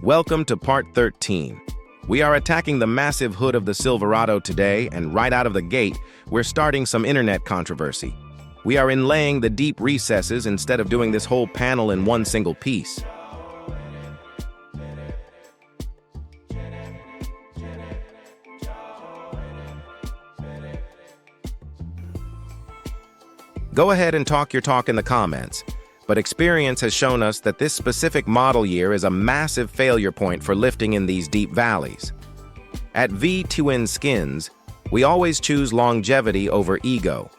Welcome to part 13. We are attacking the massive hood of the Silverado today, and right out of the gate, we're starting some internet controversy. We are inlaying the deep recesses instead of doing this whole panel in one single piece. Go ahead and talk your talk in the comments, but experience has shown us that this specific model year is a massive failure point for lifting in these deep valleys. At V-Twin Skins, we always choose longevity over ego.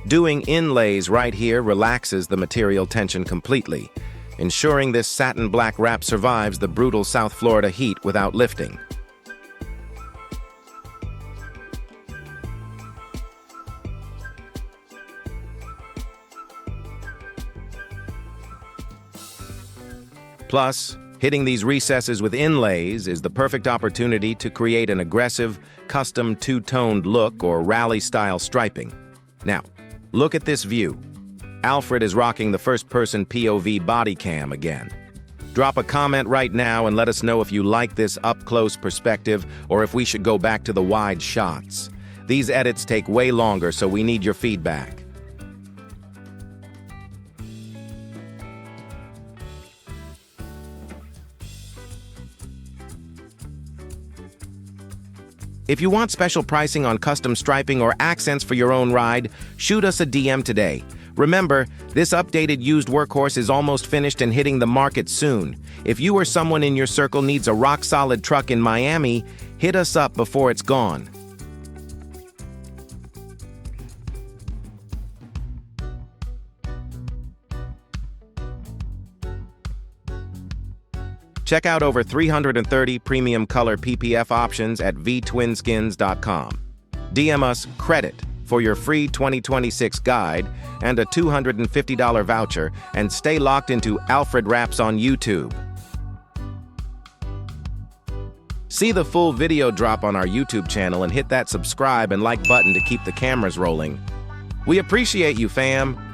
Doing inlays right here relaxes the material tension completely, ensuring this satin black wrap survives the brutal South Florida heat without lifting. Plus, hitting these recesses with inlays is the perfect opportunity to create an aggressive, custom two-toned look or rally-style striping. Now, look at this view. Alfred is rocking the first-person POV body cam again. Drop a comment right now and let us know if you like this up-close perspective or if we should go back to the wide shots. These edits take way longer, so we need your feedback. If you want special pricing on custom striping or accents for your own ride, shoot us a DM today. Remember, this updated used workhorse is almost finished and hitting the market soon. If you or someone in your circle needs a rock-solid truck in Miami, hit us up before it's gone. Check out over 330 premium color PPF options at vtwinskins.com. DM us credit for your free 2026 guide and a $250 voucher, and stay locked into Alfred Raps on YouTube. See the full video drop on our YouTube channel and hit that subscribe and like button to keep the cameras rolling. We appreciate you, fam.